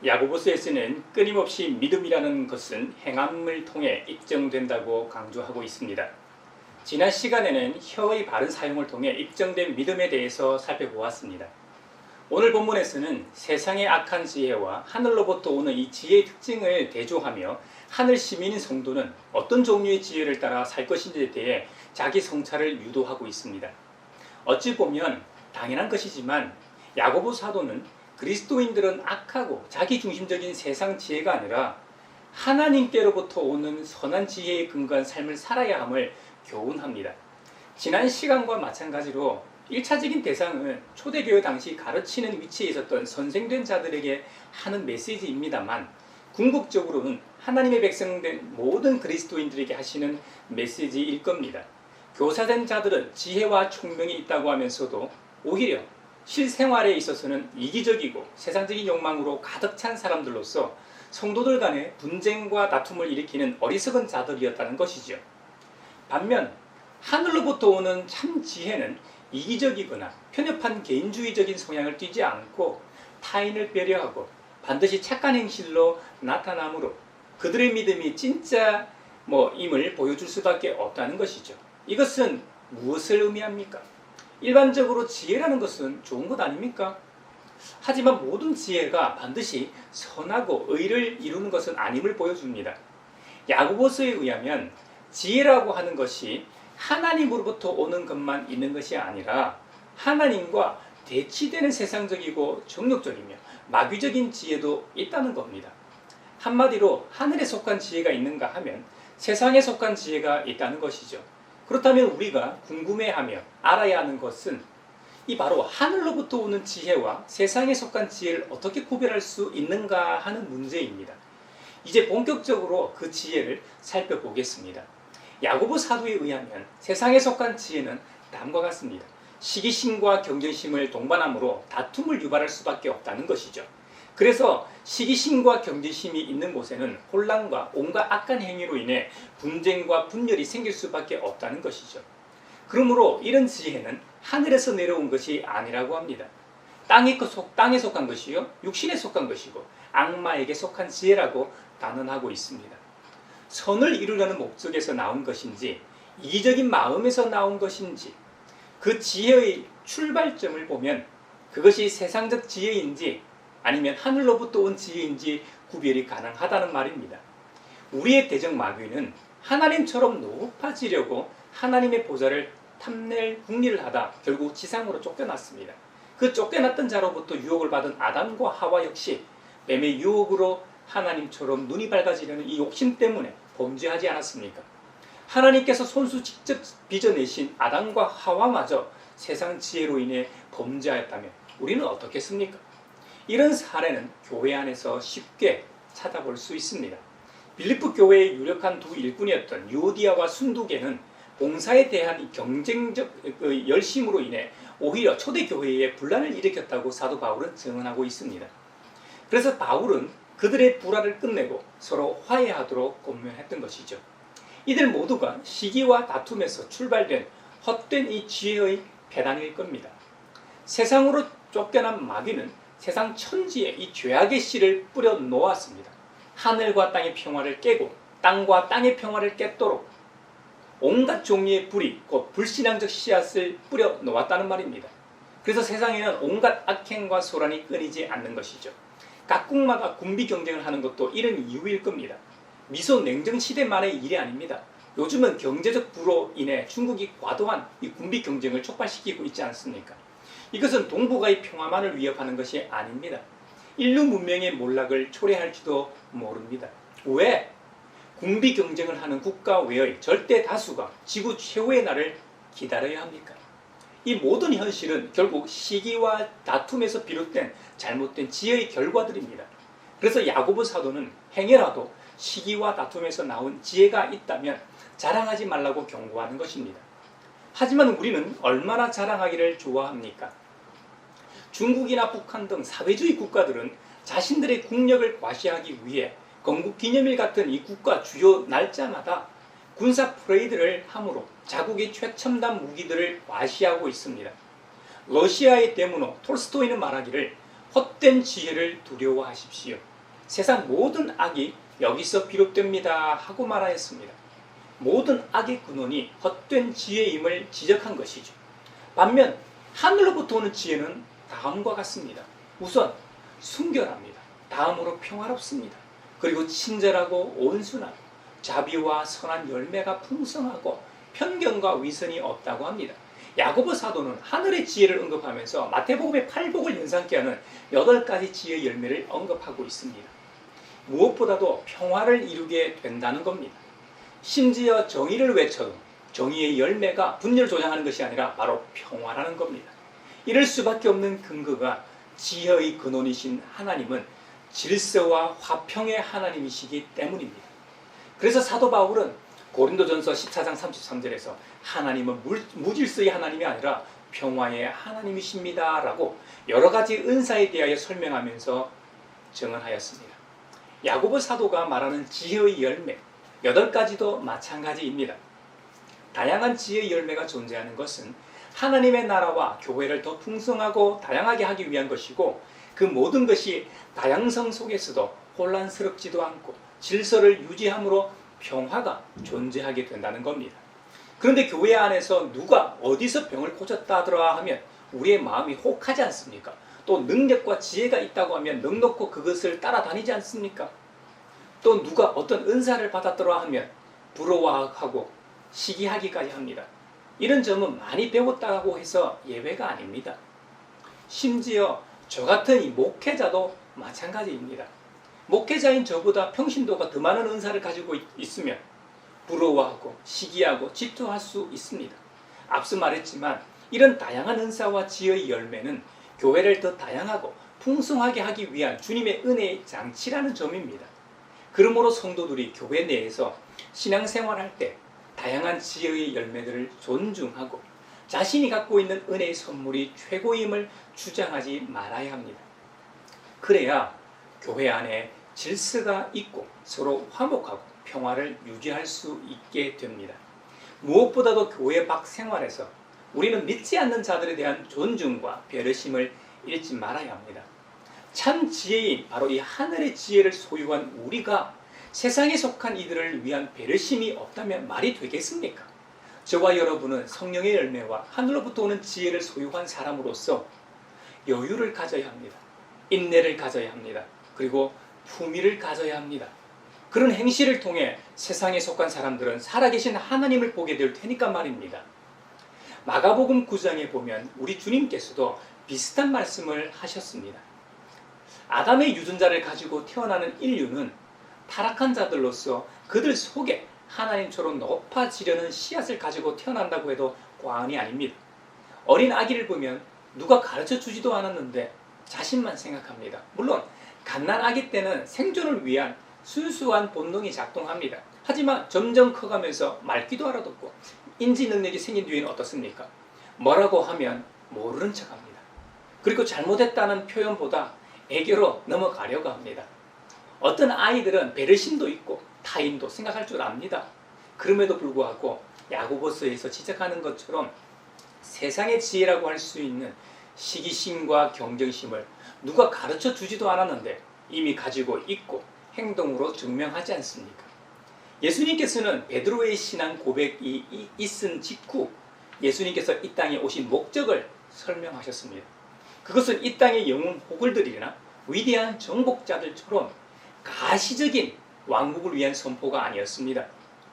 야고보서에서는 끊임없이 믿음이라는 것은 행함을 통해 입증된다고 강조하고 있습니다. 지난 시간에는 혀의 바른 사용을 통해 입증된 믿음에 대해서 살펴보았습니다. 오늘 본문에서는 세상의 악한 지혜와 하늘로부터 오는 이 지혜의 특징을 대조하며 하늘 시민인 성도는 어떤 종류의 지혜를 따라 살 것인지에 대해 자기 성찰을 유도하고 있습니다. 어찌 보면 당연한 것이지만 야고보 사도는 그리스도인들은 악하고 자기중심적인 세상 지혜가 아니라 하나님께로부터 오는 선한 지혜에 근거한 삶을 살아야 함을 교훈합니다. 지난 시간과 마찬가지로 1차적인 대상은 초대교회 당시 가르치는 위치에 있었던 선생된 자들에게 하는 메시지입니다만 궁극적으로는 하나님의 백성된 모든 그리스도인들에게 하시는 메시지일 겁니다. 교사된 자들은 지혜와 총명이 있다고 하면서도 오히려 실생활에 있어서는 이기적이고 세상적인 욕망으로 가득 찬 사람들로서 성도들 간의 분쟁과 다툼을 일으키는 어리석은 자들이었다는 것이죠. 반면 하늘로부터 오는 참 지혜는 이기적이거나 편협한 개인주의적인 성향을 띠지 않고 타인을 배려하고 반드시 착한 행실로 나타나므로 그들의 믿음이 진짜 임을 보여줄 수밖에 없다는 것이죠. 이것은 무엇을 의미합니까? 일반적으로 지혜라는 것은 좋은 것 아닙니까? 하지만 모든 지혜가 반드시 선하고 의를 이루는 것은 아님을 보여줍니다. 야고보서에 의하면 지혜라고 하는 것이 하나님으로부터 오는 것만 있는 것이 아니라 하나님과 대치되는 세상적이고 정욕적이며 마귀적인 지혜도 있다는 겁니다. 한마디로 하늘에 속한 지혜가 있는가 하면 세상에 속한 지혜가 있다는 것이죠. 그렇다면 우리가 궁금해하며 알아야 하는 것은 이 바로 하늘로부터 오는 지혜와 세상에 속한 지혜를 어떻게 구별할 수 있는가 하는 문제입니다. 이제 본격적으로 그 지혜를 살펴보겠습니다. 야고보 사도에 의하면 세상에 속한 지혜는 다음과 같습니다. 시기심과 경쟁심을 동반함으로 다툼을 유발할 수밖에 없다는 것이죠. 그래서 시기심과 경쟁심이 있는 곳에는 혼란과 온갖 악한 행위로 인해 분쟁과 분열이 생길 수밖에 없다는 것이죠. 그러므로 이런 지혜는 하늘에서 내려온 것이 아니라고 합니다. 땅에 속한 것이요, 육신에 속한 것이고 악마에게 속한 지혜라고 단언하고 있습니다. 선을 이루려는 목적에서 나온 것인지 이기적인 마음에서 나온 것인지 그 지혜의 출발점을 보면 그것이 세상적 지혜인지 아니면 하늘로부터 온 지혜인지 구별이 가능하다는 말입니다. 우리의 대적 마귀는 하나님처럼 높아지려고 하나님의 보좌를 탐낼 궁리를 하다 결국 지상으로 쫓겨났습니다. 그 쫓겨났던 자로부터 유혹을 받은 아담과 하와 역시 뱀의 유혹으로 하나님처럼 눈이 밝아지려는 이 욕심 때문에 범죄하지 않았습니까? 하나님께서 손수 직접 빚어내신 아담과 하와마저 세상 지혜로 인해 범죄하였다면 우리는 어떻겠습니까? 이런 사례는 교회 안에서 쉽게 찾아볼 수 있습니다. 빌립보 교회의 유력한 두 일꾼이었던 유오디아와 순두개는 봉사에 대한 경쟁적 열심으로 인해 오히려 초대교회에 분란을 일으켰다고 사도 바울은 증언하고 있습니다. 그래서 바울은 그들의 불화를 끝내고 서로 화해하도록 권면했던 것이죠. 이들 모두가 시기와 다툼에서 출발된 헛된 이 지혜의 배단일 겁니다. 세상으로 쫓겨난 마귀는 세상 천지에 이 죄악의 씨를 뿌려 놓았습니다. 하늘과 땅의 평화를 깨고 땅과 땅의 평화를 깼도록 온갖 종류의 불이 곧 불신앙적 씨앗을 뿌려 놓았다는 말입니다. 그래서 세상에는 온갖 악행과 소란이 끊이지 않는 것이죠. 각국마다 군비 경쟁을 하는 것도 이런 이유일 겁니다. 미소 냉정 시대만의 일이 아닙니다. 요즘은 경제적 부로 인해 중국이 과도한 이 군비 경쟁을 촉발시키고 있지 않습니까? 이것은 동북아의 평화만을 위협하는 것이 아닙니다. 인류 문명의 몰락을 초래할지도 모릅니다. 왜? 군비 경쟁을 하는 국가 외의 절대 다수가 지구 최후의 날을 기다려야 합니까? 이 모든 현실은 결국 시기와 다툼에서 비롯된 잘못된 지혜의 결과들입니다. 그래서 야고보 사도는 행여라도 시기와 다툼에서 나온 지혜가 있다면 자랑하지 말라고 경고하는 것입니다. 하지만 우리는 얼마나 자랑하기를 좋아합니까? 중국이나 북한 등 사회주의 국가들은 자신들의 국력을 과시하기 위해 건국기념일 같은 이 국가 주요 날짜마다 군사 퍼레이드를 함으로 자국의 최첨단 무기들을 과시하고 있습니다. 러시아의 데모노 톨스토이는 말하기를 헛된 지혜를 두려워하십시오. 세상 모든 악이 여기서 비롯됩니다 하고 말하였습니다. 모든 악의 근원이 헛된 지혜임을 지적한 것이죠. 반면 하늘로부터 오는 지혜는 다음과 같습니다. 우선 순결합니다. 다음으로 평화롭습니다. 그리고 친절하고 온순하고 자비와 선한 열매가 풍성하고 편견과 위선이 없다고 합니다. 야고보 사도는 하늘의 지혜를 언급하면서 마태복음의 팔복을 연상케 하는 8가지 지혜의 열매를 언급하고 있습니다. 무엇보다도 평화를 이루게 된다는 겁니다. 심지어 정의를 외쳐도 정의의 열매가 분열을 조장하는 것이 아니라 바로 평화라는 겁니다. 이럴 수밖에 없는 근거가 지혜의 근원이신 하나님은 질서와 화평의 하나님이시기 때문입니다. 그래서 사도 바울은 고린도전서 14장 33절에서 하나님은 무질서의 하나님이 아니라 평화의 하나님이십니다 라고 여러 가지 은사에 대하여 설명하면서 증언하였습니다. 야고보 사도가 말하는 지혜의 열매 8가지도 마찬가지입니다. 다양한 지혜의 열매가 존재하는 것은 하나님의 나라와 교회를 더 풍성하고 다양하게 하기 위한 것이고, 그 모든 것이 다양성 속에서도 혼란스럽지도 않고 질서를 유지함으로 평화가 존재하게 된다는 겁니다. 그런데 교회 안에서 누가 어디서 병을 고쳤다 하더라 하면 우리의 마음이 혹하지 않습니까? 또 능력과 지혜가 있다고 하면 넉넉히 그것을 따라다니지 않습니까? 또 누가 어떤 은사를 받았더라 하면 부러워하고 시기하기까지 합니다. 이런 점은 많이 배웠다고 해서 예외가 아닙니다. 심지어 저 같은 이 목회자도 마찬가지입니다. 목회자인 저보다 평신도가 더 많은 은사를 가지고 있으면 부러워하고 시기하고 질투할 수 있습니다. 앞서 말했지만 이런 다양한 은사와 지혜의 열매는 교회를 더 다양하고 풍성하게 하기 위한 주님의 은혜의 장치라는 점입니다. 그러므로 성도들이 교회 내에서 신앙생활할 때 다양한 지혜의 열매들을 존중하고 자신이 갖고 있는 은혜의 선물이 최고임을 주장하지 말아야 합니다. 그래야 교회 안에 질서가 있고 서로 화목하고 평화를 유지할 수 있게 됩니다. 무엇보다도 교회 밖 생활에서 우리는 믿지 않는 자들에 대한 존중과 배려심을 잃지 말아야 합니다. 참 지혜인 바로 이 하늘의 지혜를 소유한 우리가 세상에 속한 이들을 위한 배려심이 없다면 말이 되겠습니까? 저와 여러분은 성령의 열매와 하늘로부터 오는 지혜를 소유한 사람으로서 여유를 가져야 합니다. 인내를 가져야 합니다. 그리고 품위를 가져야 합니다. 그런 행실을 통해 세상에 속한 사람들은 살아계신 하나님을 보게 될 테니까 말입니다. 마가복음 9장에 보면 우리 주님께서도 비슷한 말씀을 하셨습니다. 아담의 유전자를 가지고 태어나는 인류는 타락한 자들로서 그들 속에 하나님처럼 높아지려는 씨앗을 가지고 태어난다고 해도 과언이 아닙니다. 어린 아기를 보면 누가 가르쳐 주지도 않았는데 자신만 생각합니다. 물론 갓난 아기 때는 생존을 위한 순수한 본능이 작동합니다. 하지만 점점 커가면서 말귀도 알아듣고 인지 능력이 생긴 뒤에는 어떻습니까? 뭐라고 하면 모르는 척합니다. 그리고 잘못했다는 표현보다 애교로 넘어가려고 합니다. 어떤 아이들은 배려심도 있고 타인도 생각할 줄 압니다. 그럼에도 불구하고 야고보서에서 지적하는 것처럼 세상의 지혜라고 할 수 있는 시기심과 경쟁심을 누가 가르쳐 주지도 않았는데 이미 가지고 있고 행동으로 증명하지 않습니까? 예수님께서는 베드로의 신앙 고백이 있은 직후 예수님께서 이 땅에 오신 목적을 설명하셨습니다. 그것은 이 땅의 영웅 호글들이나 위대한 정복자들처럼 가시적인 왕국을 위한 선포가 아니었습니다.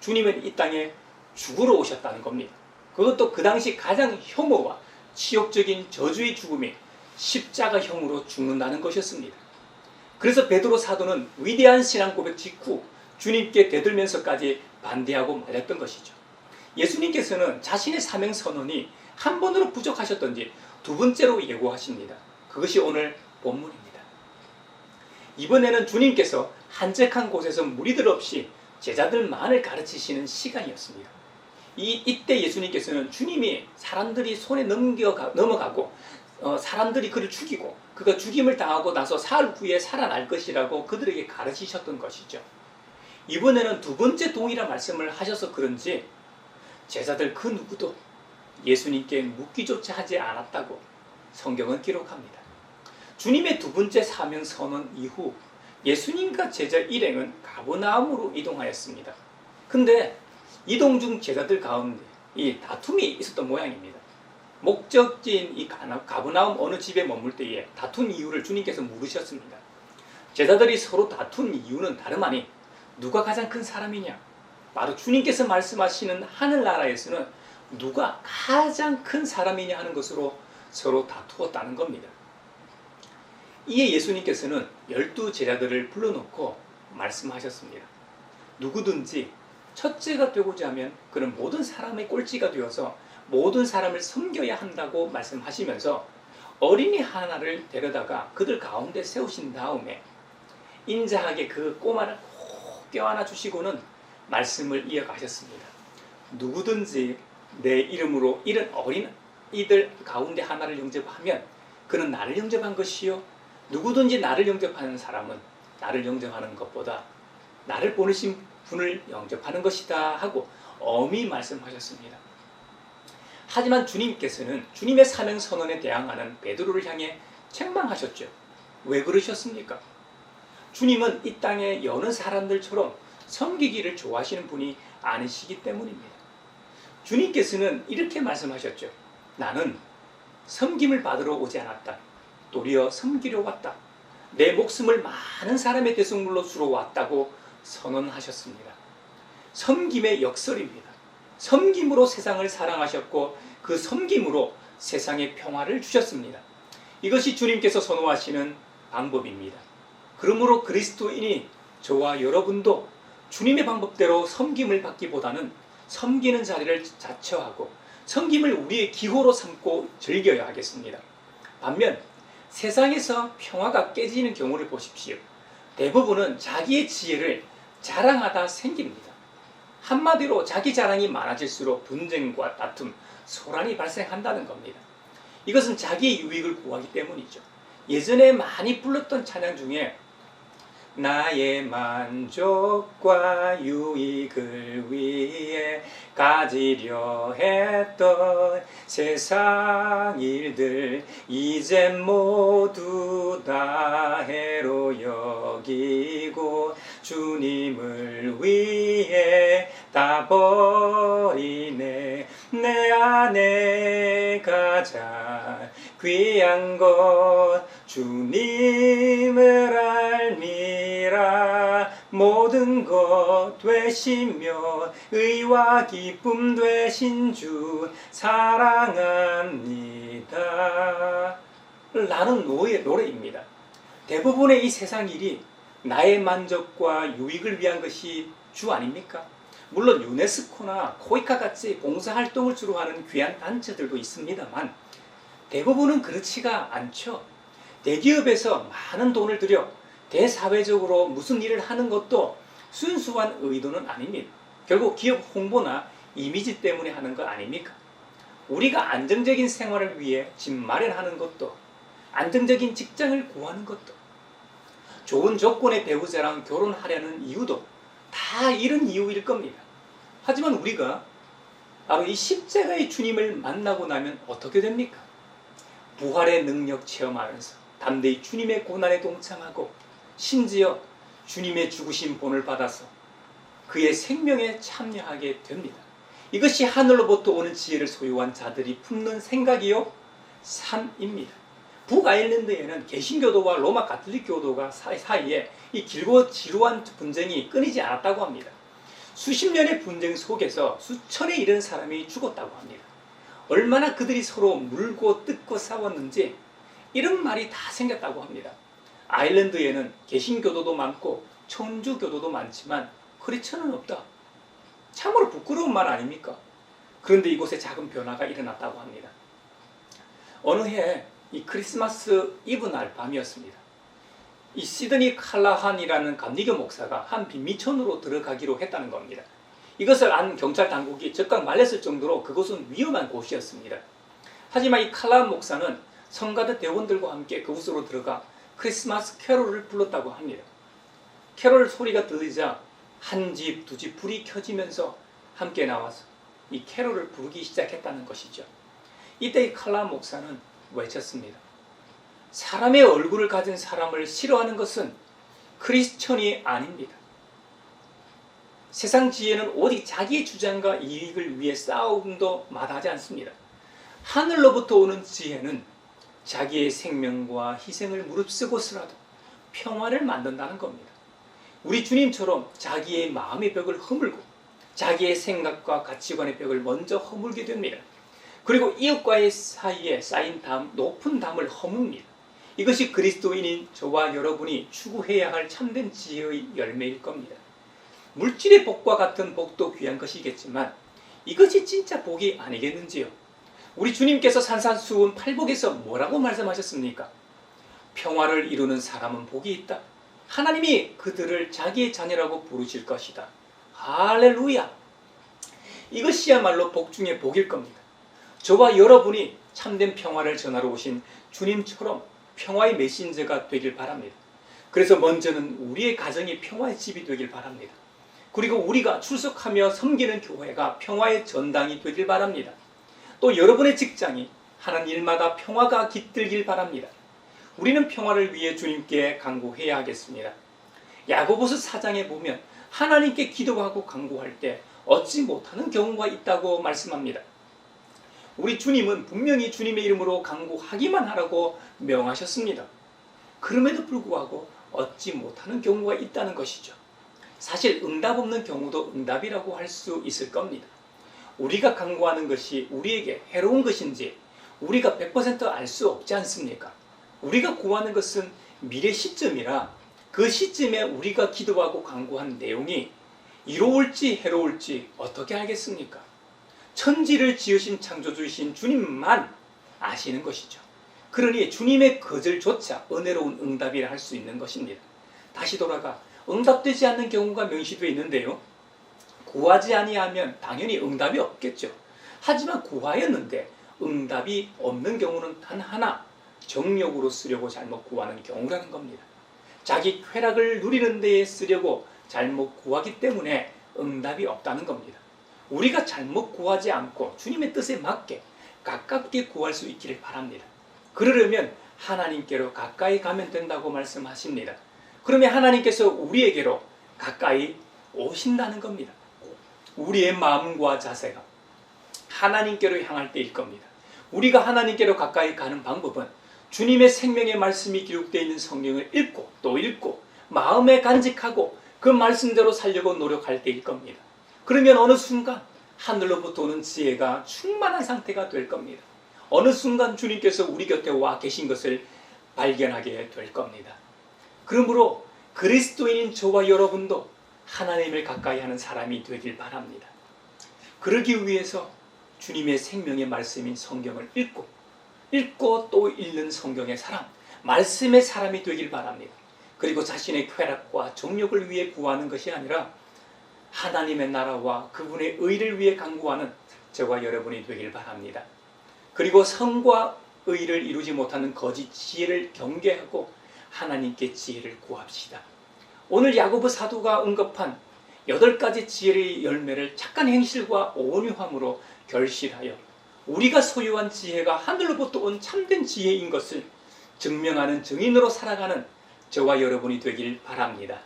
주님은 이 땅에 죽으러 오셨다는 겁니다. 그것도 그 당시 가장 혐오와 치욕적인 저주의 죽음이 십자가형으로 죽는다는 것이었습니다. 그래서 베드로 사도는 위대한 신앙 고백 직후 주님께 대들면서까지 반대하고 말렸던 것이죠. 예수님께서는 자신의 사명 선언이 한 번으로 부족하셨던지 두 번째로 예고하십니다. 그것이 오늘 본문입니다. 이번에는 주님께서 한적한 곳에서 무리들 없이 제자들만을 가르치시는 시간이었습니다. 이때 예수님께서는 주님이 사람들이 손에 넘어가고 사람들이 그를 죽이고 그가 죽임을 당하고 나서 사흘 후에 살아날 것이라고 그들에게 가르치셨던 것이죠. 이번에는 두 번째 동일한 말씀을 하셔서 그런지 제자들 그 누구도 예수님께 묻기조차 하지 않았다고 성경은 기록합니다. 주님의 두 번째 사명 선언 이후 예수님과 제자 일행은 가버나움으로 이동하였습니다. 근데 이동 중 제자들 가운데 이 다툼이 있었던 모양입니다. 목적지인 이 가버나움 어느 집에 머물 때에 다툰 이유를 주님께서 물으셨습니다. 제자들이 서로 다툰 이유는 다름 아닌 누가 가장 큰 사람이냐? 바로 주님께서 말씀하시는 하늘나라에서는 누가 가장 큰 사람이냐 하는 것으로 서로 다투었다는 겁니다. 이에 예수님께서는 12 제자들을 불러놓고 말씀하셨습니다. 누구든지 첫째가 되고자 하면 그는 모든 사람의 꼴찌가 되어서 모든 사람을 섬겨야 한다고 말씀하시면서 어린이 하나를 데려다가 그들 가운데 세우신 다음에 인자하게 그 꼬마를 꼭 껴안아 주시고는 말씀을 이어가셨습니다. 누구든지 내 이름으로 이런 어린이들 가운데 하나를 영접하면 그는 나를 영접한 것이요, 누구든지 나를 영접하는 사람은 나를 영접하는 것보다 나를 보내신 분을 영접하는 것이다 하고 엄히 말씀하셨습니다. 하지만 주님께서는 주님의 사명 선언에 대항하는 베드로를 향해 책망하셨죠. 왜 그러셨습니까? 주님은 이 땅에 여느 사람들처럼 섬기기를 좋아하시는 분이 아니시기 때문입니다. 주님께서는 이렇게 말씀하셨죠. 나는 섬김을 받으러 오지 않았다. 도리어 섬기려 왔다. 내 목숨을 많은 사람의 대속물로 주러 왔다고 선언하셨습니다. 섬김의 역설입니다. 섬김으로 세상을 사랑하셨고 그 섬김으로 세상에 평화를 주셨습니다. 이것이 주님께서 선호하시는 방법입니다. 그러므로 그리스도인이 저와 여러분도 주님의 방법대로 섬김을 받기보다는 섬기는 자리를 자처하고 섬김을 우리의 기호로 삼고 즐겨야 하겠습니다. 반면 세상에서 평화가 깨지는 경우를 보십시오. 대부분은 자기의 지혜를 자랑하다 생깁니다. 한마디로 자기 자랑이 많아질수록 분쟁과 다툼, 소란이 발생한다는 겁니다. 이것은 자기의 유익을 구하기 때문이죠. 예전에 많이 불렀던 찬양 중에 나의 만족과 유익을 위해 가지려 했던 세상 일들 이젠 모두 다 해로 여기고 주님을 위해 다 버리네. 내 안에 가장 귀한 것 주님을 알미라. 모든 것 되시며 의와 기쁨 되신 주 사랑합니다 라는 노래입니다. 대부분의 이 세상 일이 나의 만족과 유익을 위한 것이 주 아닙니까? 물론 유네스코나 코이카 같이 봉사활동을 주로 하는 귀한 단체들도 있습니다만 대부분은 그렇지가 않죠. 대기업에서 많은 돈을 들여 대사회적으로 무슨 일을 하는 것도 순수한 의도는 아닙니다. 결국 기업 홍보나 이미지 때문에 하는 거 아닙니까? 우리가 안정적인 생활을 위해 집 마련하는 것도, 안정적인 직장을 구하는 것도, 좋은 조건의 배우자랑 결혼하려는 이유도 다 이런 이유일 겁니다. 하지만 우리가 바로 이 십자가의 주님을 만나고 나면 어떻게 됩니까? 부활의 능력 체험하면서 담대히 주님의 고난에 동참하고 심지어 주님의 죽으신 본을 받아서 그의 생명에 참여하게 됩니다. 이것이 하늘로부터 오는 지혜를 소유한 자들이 품는 생각이요 삶입니다. 북아일랜드에는 개신교도와 로마 가톨릭 교도가 사이에 이 길고 지루한 분쟁이 끊이지 않았다고 합니다. 수십 년의 분쟁 속에서 수천에 이르는 사람이 죽었다고 합니다. 얼마나 그들이 서로 물고 뜯고 싸웠는지 이런 말이 다 생겼다고 합니다. 아일랜드에는 개신교도도 많고 천주교도도 많지만 크리스천은 없다. 참으로 부끄러운 말 아닙니까? 그런데 이곳에 작은 변화가 일어났다고 합니다. 어느 해 이 크리스마스 이브 날 밤이었습니다. 이 시드니 칼라한이라는 감리교 목사가 한 빈미촌으로 들어가기로 했다는 겁니다. 이것을 안 경찰 당국이 적각 말렸을 정도로 그곳은 위험한 곳이었습니다. 하지만 이 칼라한 목사는 성가대 대원들과 함께 그곳으로 들어가 크리스마스 캐롤을 불렀다고 합니다. 캐롤 소리가 들리자 한 집, 두 집 불이 켜지면서 함께 나와서 이 캐롤을 부르기 시작했다는 것이죠. 이때 이 칼라한 목사는 외쳤습니다. 사람의 얼굴을 가진 사람을 싫어하는 것은 크리스천이 아닙니다. 세상 지혜는 오직 자기의 주장과 이익을 위해 싸움도 마다하지 않습니다. 하늘로부터 오는 지혜는 자기의 생명과 희생을 무릅쓰고서라도 평화를 만든다는 겁니다. 우리 주님처럼 자기의 마음의 벽을 허물고 자기의 생각과 가치관의 벽을 먼저 허물게 됩니다. 그리고 이웃과의 사이에 쌓인 높은 담을 허뭅니다. 이것이 그리스도인인 저와 여러분이 추구해야 할 참된 지혜의 열매일 겁니다. 물질의 복과 같은 복도 귀한 것이겠지만 이것이 진짜 복이 아니겠는지요? 우리 주님께서 산산수훈 팔복에서 뭐라고 말씀하셨습니까? 평화를 이루는 사람은 복이 있다. 하나님이 그들을 자기의 자녀라고 부르실 것이다. 할렐루야! 이것이야말로 복 중에 복일 겁니다. 저와 여러분이 참된 평화를 전하러 오신 주님처럼 평화의 메신저가 되길 바랍니다. 그래서 먼저는 우리의 가정이 평화의 집이 되길 바랍니다. 그리고 우리가 출석하며 섬기는 교회가 평화의 전당이 되길 바랍니다. 또 여러분의 직장이 하는 일마다 평화가 깃들길 바랍니다. 우리는 평화를 위해 주님께 간구해야 하겠습니다. 야고보서 4장에 보면 하나님께 기도하고 간구할 때 얻지 못하는 경우가 있다고 말씀합니다. 우리 주님은 분명히 주님의 이름으로 간구하기만 하라고 명하셨습니다. 그럼에도 불구하고 얻지 못하는 경우가 있다는 것이죠. 사실 응답 없는 경우도 응답이라고 할 수 있을 겁니다. 우리가 간구하는 것이 우리에게 해로운 것인지 우리가 100% 알 수 없지 않습니까? 우리가 구하는 것은 미래 시점이라 그 시점에 우리가 기도하고 간구한 내용이 이로울지 해로울지 어떻게 알겠습니까? 천지를 지으신 창조주이신 주님만 아시는 것이죠. 그러니 주님의 거절조차 은혜로운 응답이라 할 수 있는 것입니다. 다시 돌아가 응답되지 않는 경우가 명시되어 있는데요. 구하지 아니하면 당연히 응답이 없겠죠. 하지만 구하였는데 응답이 없는 경우는 단 하나, 정욕으로 쓰려고 잘못 구하는 경우라는 겁니다. 자기 쾌락을 누리는 데에 쓰려고 잘못 구하기 때문에 응답이 없다는 겁니다. 우리가 잘못 구하지 않고 주님의 뜻에 맞게 가깝게 구할 수 있기를 바랍니다. 그러려면 하나님께로 가까이 가면 된다고 말씀하십니다. 그러면 하나님께서 우리에게로 가까이 오신다는 겁니다. 우리의 마음과 자세가 하나님께로 향할 때일 겁니다. 우리가 하나님께로 가까이 가는 방법은 주님의 생명의 말씀이 기록되어 있는 성경을 읽고 또 읽고 마음에 간직하고 그 말씀대로 살려고 노력할 때일 겁니다. 그러면 어느 순간 하늘로부터 오는 지혜가 충만한 상태가 될 겁니다. 어느 순간 주님께서 우리 곁에 와 계신 것을 발견하게 될 겁니다. 그러므로 그리스도인인 저와 여러분도 하나님을 가까이 하는 사람이 되길 바랍니다. 그러기 위해서 주님의 생명의 말씀인 성경을 읽고 또 읽는 성경의 사람, 말씀의 사람이 되길 바랍니다. 그리고 자신의 쾌락과 정욕을 위해 구하는 것이 아니라 하나님의 나라와 그분의 의를 위해 간구하는 저와 여러분이 되길 바랍니다. 그리고 성과 의를 이루지 못하는 거짓 지혜를 경계하고 하나님께 지혜를 구합시다. 오늘 야고보 사도가 언급한 8가지 지혜의 열매를 착한 행실과 온유함으로 결실하여 우리가 소유한 지혜가 하늘로부터 온 참된 지혜인 것을 증명하는 증인으로 살아가는 저와 여러분이 되길 바랍니다.